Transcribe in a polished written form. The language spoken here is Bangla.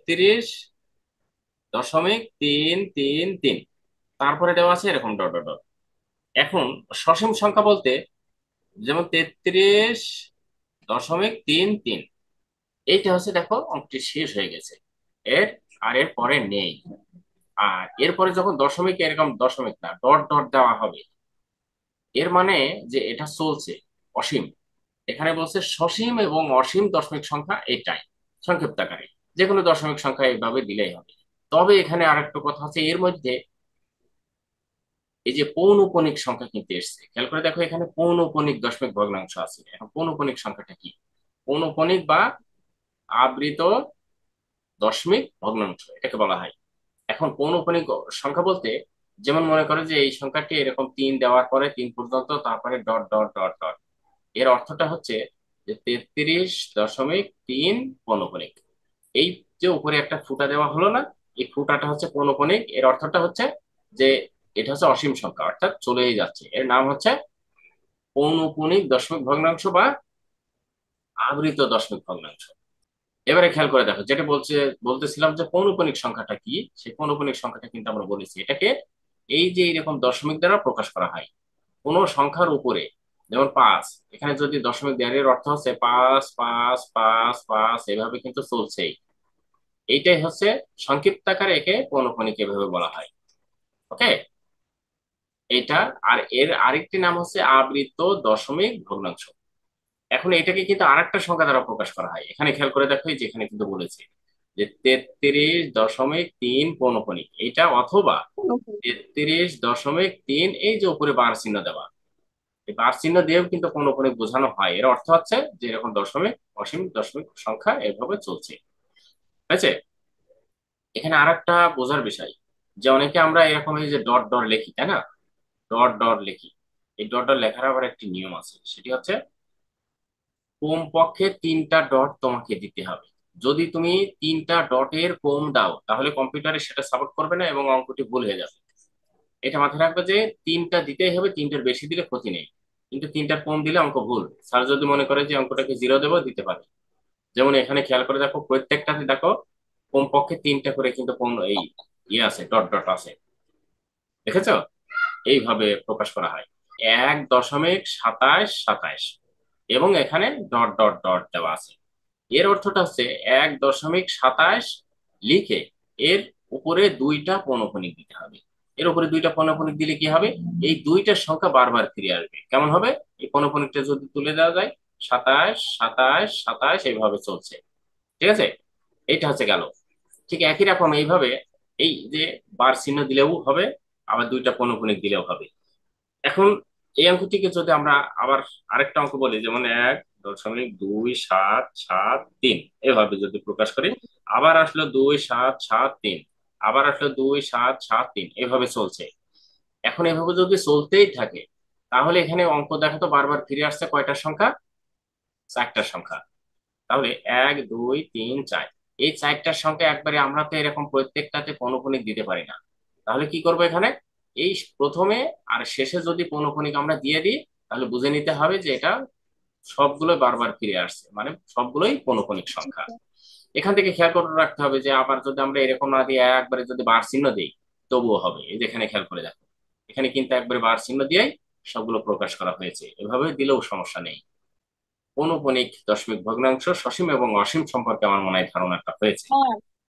33.333। তারপরে দেওয়া আছে এরকম ডট ডট ডট। এখন সসীম সংখ্যা বলতে যেমন 33.33, এইটা হচ্ছে দেখো অঙ্কটি শেষ হয়ে গেছে। এর এর পরে নেই। আর এরপরে যখন দশমিক, এরকম দশমিক না ডট ডট দেওয়া হবে, এর মানে যে এটা চলছে অসীম। এখানে বলছে সসীম এবং অসীম দশমিক সংখ্যা এটাই সংক্ষিপ্ত আকারে, যে কোনো দশমিক সংখ্যা এইভাবে দিলেই হবে। তবে এখানে আরেকটা কথা আছে এর মধ্যে, এই যে পৌনঃপুনিক সংখ্যা কিন্তু এসছে, খেয়াল করে দেখো এখানে পৌনঃপুনিক দশমিক ভগ্নাংশ আছে। এখন পৌনঃপুনিক সংখ্যাটা কি? পৌনঃপুনিক বা আবৃত দশমিক ভগ্নাংশ এটাকে বলা হয়। এখন পৌনঃপুনিক সংখ্যা বলতে যেমন মনে করো যে এই সংখ্যাটি এরকম 3 দেওয়ার পরে 3 পর্যন্ত, তারপরে ডট ডট ডট ডট। এর অর্থটা হচ্ছে যে 33.3 পৌনঃপুনিক। এই যে উপরে একটা ফুটা দেওয়া হলো না, এই ফুটাটা হচ্ছে পৌনঃপুনিক। এর অর্থটা হচ্ছে যে এটা হচ্ছে অসীম সংখ্যা, অর্থাৎ চলেই যাচ্ছে। এর নাম হচ্ছে পৌনঃপুনিক দশমিক ভগ্নাংশ বা আবৃত দশমিক ভগ্নাংশ। এবারে খেয়াল করে দেখো, যেটা বলতেছিলাম যে পৌনঃপুনিক সংখ্যাটা কি, সেই পৌনঃপুনিক সংখ্যাটা কিন্তু আমরা বলেছি এটাকে এই যে এরকম দশমিক দ্বারা প্রকাশ করা হয় কোনো সংখ্যার উপরে। যেমন 5, এখানে যদি দশমিক দেওয়ার, এর অর্থ হচ্ছে 5 5 5 5, এভাবে কিন্তু চলছেই। এইটাই হচ্ছে সংক্ষিপ্ত আকারে একে পৌনঃপুনিক এভাবে বলা হয়। ওকে, এটা। আর এর আরেকটি নাম হচ্ছে আবৃত দশমিক ভগ্নাংশ। এখন এটাকে কিন্তু আরেকটা সংখ্যা দ্বারা প্রকাশ করা হয়। এখানে খেয়াল করে দেখো এই যে এখানে কিন্তু বলেছে যে 33.3 পৌনঃপুনিক এটা, অথবা 33.3, এই যে উপরে বার চিহ্ন দেওয়া, এই বার চিহ্ন দিয়েও কিন্তু পৌনঃপুনিক বোঝানো হয়। এর অর্থ হচ্ছে যে এরকম দশমিক অসীম দশমিক সংখ্যা এভাবে চলছে। ঠিক আছে। এখানে আরেকটা বোঝার বিষয়, যে অনেকে আমরা এরকম এই যে ডট ডট লিখি, তাই না? ডট ডট লিখি। এই ডট ডট লেখার আবার একটি নিয়ম আছে, সেটি হচ্ছে কমপক্ষে 3টা ডট তোমাকে দিতে হবে। যদি তুমি 3টা ডটের কম দাও তাহলে কম্পিউটারে সেটা সাপোর্ট করবে না এবং অঙ্কটি ভুল হয়ে যাবে। এটা মাথায় রাখবে যে 3টা দিতেই হবে, 3টার বেশি দিলে ক্ষতি নেই, কিন্তু 3টার কম দিলে অঙ্ক ভুল। স্যার যদি মনে করে যে অঙ্কটাকে 0 দেবো, দিতে পারে। যেমন এখানে খেয়াল করে দেখো, প্রত্যেকটাতে দেখো কমপক্ষে 3টা করে কিন্তু কোন এই ইয়ে আছে, ডট ডট আছে। দেখেছো? এইভাবে প্রকাশ করা হয় 1.2727, এবং এখানে ডট ডট ডট দেওয়া আছে। এর অর্থটা হচ্ছে 1.27 লিখে এর উপরে 2টা পৌনঃপুনিক দিতে হবে। এর উপরে 2টা পৌনঃপুনিক দিলে কি হবে? এই 2টার সংখ্যা বারবার ফিরে আসবে। কেমন হবে? এই পৌনঃপুনিকটা যদি তুলে দেওয়া যায়, 27 27 27, এইভাবে চলছে। ঠিক আছে, এইটা হচ্ছে গেল। ঠিক একই রকম এইভাবে এই যে বার চিহ্ন দিলেও হবে, আবার 2টা পৌনঃপুনিক দিলেও হবে। এখন এই অঙ্কটিকে যদি আমরা আবার আরেকটা অঙ্ক বলি, যেমন 1.2773, এভাবে যদি প্রকাশ করি, আবার আসলো 2773, আবার আসলো 2773, এভাবে চলছে। এখন এভাবে যদি চলতেই থাকে, তাহলে এখানে অঙ্ক দেখো তো বারবার ফিরে আসছে কয়টার সংখ্যা? 4টার সংখ্যা। তাহলে 1 2 3 4, এই 4টার সংখ্যা একবারে আমরা তো এরকম প্রত্যেকটাতে পৌনঃপুনিক দিতে পারি না। তাহলে কি করবো এখানে? এই প্রথমে আর শেষে যদি পৌনঃপুনিক আমরা দিয়ে দিই, তাহলে বুঝে নিতে হবে যে এটা সবগুলো বারবার ফিরে আসছে, মানে সবগুলোই পৌনঃপুনিক সংখ্যা। এখান থেকে খেয়াল করে রাখতে হবে যে আবার যদি আমরা এরকম না দিয়ে একবারে যদি বার চিহ্ন দিই, তবুও হবে। এই যে এখানে খেয়াল করে দেখো, এখানে কিন্তু একবারে বার চিহ্ন দিয়েই সবগুলো প্রকাশ করা হয়েছে। এভাবে দিলেও সমস্যা নেই। পৌনঃপুনিক দশমিক ভগ্নাংশ সসীম এবং অসীম সম্পর্কে আমার মনে হয় ধারণাটা হয়েছে।